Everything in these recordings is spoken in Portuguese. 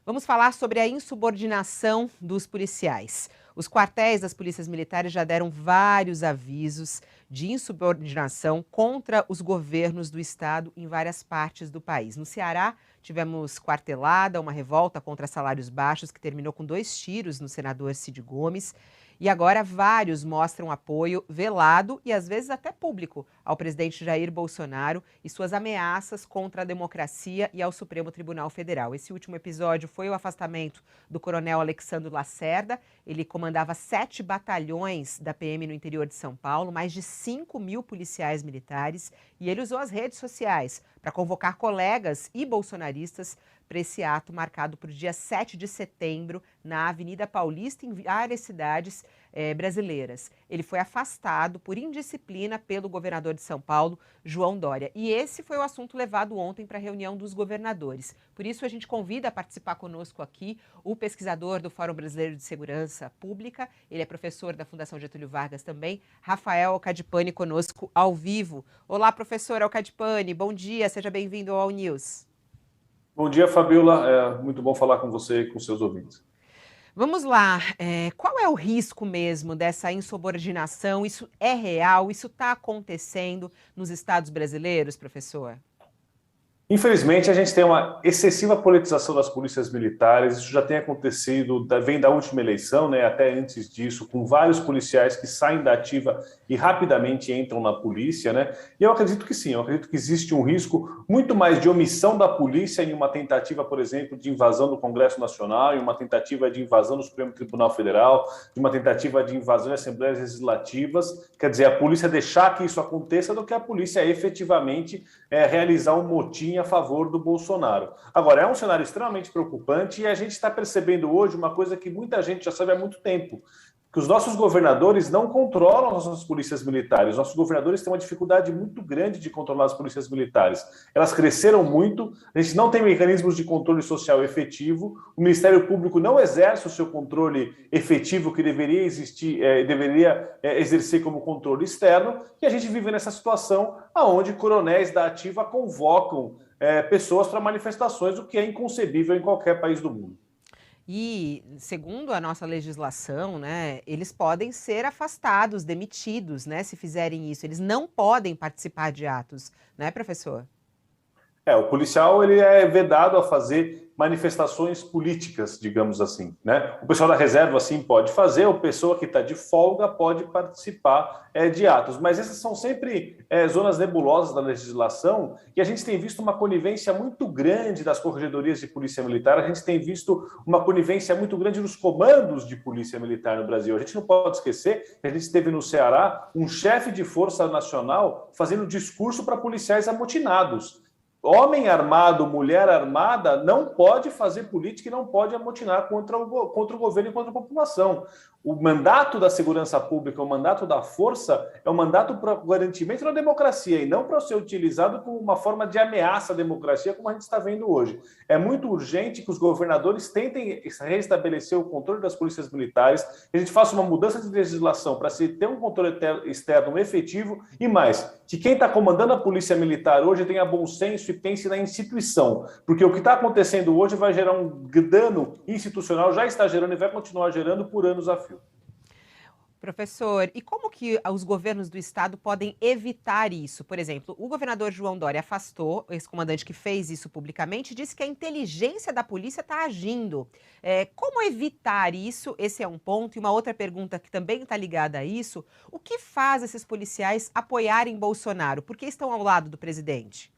Vamos falar sobre a insubordinação dos policiais. Os quartéis das polícias militares já deram vários avisos de insubordinação contra os governos do estado em várias partes do país. No Ceará, tivemos quartelada, uma revolta contra salários baixos que terminou com 2 tiros no senador Cid Gomes. E agora vários mostram apoio velado e às vezes até público ao presidente Jair Bolsonaro e suas ameaças contra a democracia e ao Supremo Tribunal Federal. Esse último episódio foi o afastamento do coronel Alexandre Lacerda. Ele comandava 7 batalhões da PM no interior de São Paulo, mais de 5.000 policiais militares, e ele usou as redes sociais para convocar colegas e bolsonaristas para esse ato marcado para o dia 7 de setembro, na Avenida Paulista, em várias cidades brasileiras. Ele foi afastado por indisciplina pelo governador de São Paulo, João Dória. E esse foi o assunto levado ontem para a reunião dos governadores. Por isso, a gente convida a participar conosco aqui o pesquisador do Fórum Brasileiro de Segurança Pública, ele é professor da Fundação Getúlio Vargas também, Rafael Alcadipani, conosco ao vivo. Olá, professor Alcadipani, bom dia, seja bem-vindo ao All News. Bom dia, Fabiola. É muito bom falar com você e com seus ouvintes. Vamos lá. Qual é o risco mesmo dessa insubordinação? Isso é real? Isso está acontecendo nos estados brasileiros, professor? Infelizmente, a gente tem uma excessiva politização das polícias militares. Isso já tem acontecido, vem da última eleição, né, até antes disso, com vários policiais que saem da ativa e rapidamente entram na polícia, né? E eu acredito que sim, eu acredito que existe um risco muito mais de omissão da polícia em uma tentativa, por exemplo, de invasão do Congresso Nacional, em uma tentativa de invasão do Supremo Tribunal Federal, de uma tentativa de invasão de assembleias legislativas. Quer dizer, a polícia deixar que isso aconteça do que a polícia efetivamente realizar um motim a favor do Bolsonaro. Agora, é um cenário extremamente preocupante e a gente está percebendo hoje uma coisa que muita gente já sabe há muito tempo, que os nossos governadores não controlam as nossas polícias militares. Nossos governadores têm uma dificuldade muito grande de controlar as polícias militares. Elas cresceram muito, a gente não tem mecanismos de controle social efetivo, o Ministério Público não exerce o seu controle efetivo que deveria existir, exercer como controle externo, e a gente vive nessa situação onde coronéis da ativa convocam pessoas para manifestações, o que é inconcebível em qualquer país do mundo. E, segundo a nossa legislação, né, eles podem ser afastados, demitidos, né, se fizerem isso. Eles não podem participar de atos, né, professor? O policial ele é vedado a fazer manifestações políticas, digamos assim, né? O pessoal da reserva, sim, pode fazer, a pessoa que está de folga pode participar de atos, mas essas são sempre zonas nebulosas da legislação, e a gente tem visto uma conivência muito grande das corregedorias de polícia militar, a gente tem visto uma conivência muito grande nos comandos de polícia militar no Brasil. A gente não pode esquecer que a gente teve no Ceará um chefe de força nacional fazendo discurso para policiais amotinados. Homem armado, mulher armada, não pode fazer política e não pode amotinar contra o governo e contra a população. O mandato da segurança pública, o mandato da força, é um mandato para o garantimento da democracia e não para ser utilizado como uma forma de ameaça à democracia, como a gente está vendo hoje. É muito urgente que os governadores tentem restabelecer o controle das polícias militares, que a gente faça uma mudança de legislação para se ter um controle externo efetivo e mais, que quem está comandando a polícia militar hoje tenha bom senso e pense na instituição, porque o que está acontecendo hoje vai gerar um dano institucional, já está gerando e vai continuar gerando por anos a fio. Professor, e como que os governos do estado podem evitar isso? Por exemplo, o governador João Dória afastou esse comandante que fez isso publicamente e disse que a inteligência da polícia está agindo. Como evitar isso? Esse é um ponto. E uma outra pergunta que também está ligada a isso: o que faz esses policiais apoiarem Bolsonaro? Por que estão ao lado do presidente?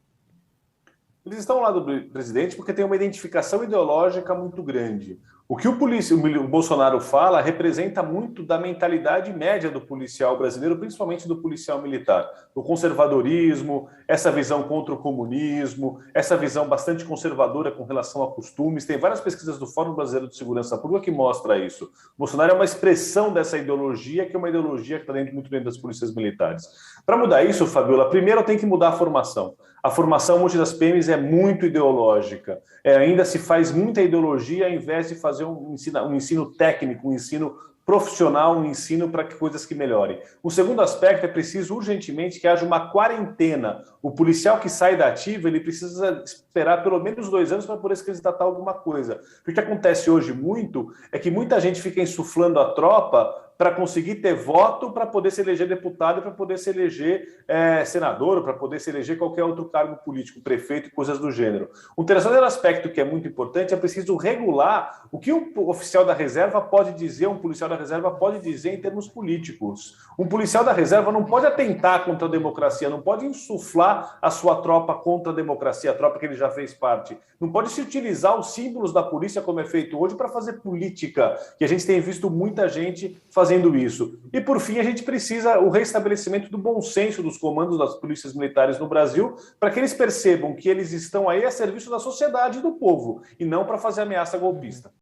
Eles estão ao lado do presidente porque tem uma identificação ideológica muito grande. O que o Bolsonaro fala representa muito da mentalidade média do policial brasileiro, principalmente do policial militar. O conservadorismo, essa visão contra o comunismo, essa visão bastante conservadora com relação a costumes. Tem várias pesquisas do Fórum Brasileiro de Segurança Pública que mostram isso. O Bolsonaro é uma expressão dessa ideologia, que é uma ideologia que está muito dentro das polícias militares. Para mudar isso, Fabiola, primeiro tem que mudar a formação. A formação hoje das PMs é muito ideológica. Ainda se faz muita ideologia ao invés de fazer um ensino técnico, um ensino profissional, um ensino para que coisas que melhorem. O segundo aspecto é preciso urgentemente que haja uma quarentena. O policial que sai da ativa, ele precisa esperar pelo menos 2 anos para poder se candidatar a alguma coisa. O que acontece hoje muito é que muita gente fica insuflando a tropa para conseguir ter voto, para poder se eleger deputado, para poder se eleger senador, para poder se eleger qualquer outro cargo político, prefeito e coisas do gênero. Um terceiro aspecto que é muito importante é preciso regular o que um oficial da reserva pode dizer, um policial da reserva pode dizer em termos políticos. Um policial da reserva não pode atentar contra a democracia, não pode insuflar a sua tropa contra a democracia, a tropa que ele já fez parte. Não pode se utilizar os símbolos da polícia, como é feito hoje, para fazer política, que a gente tem visto muita gente fazendo isso. E, por fim, a gente precisa o restabelecimento do bom senso dos comandos das polícias militares no Brasil, para que eles percebam que eles estão aí a serviço da sociedade e do povo, e não para fazer ameaça golpista.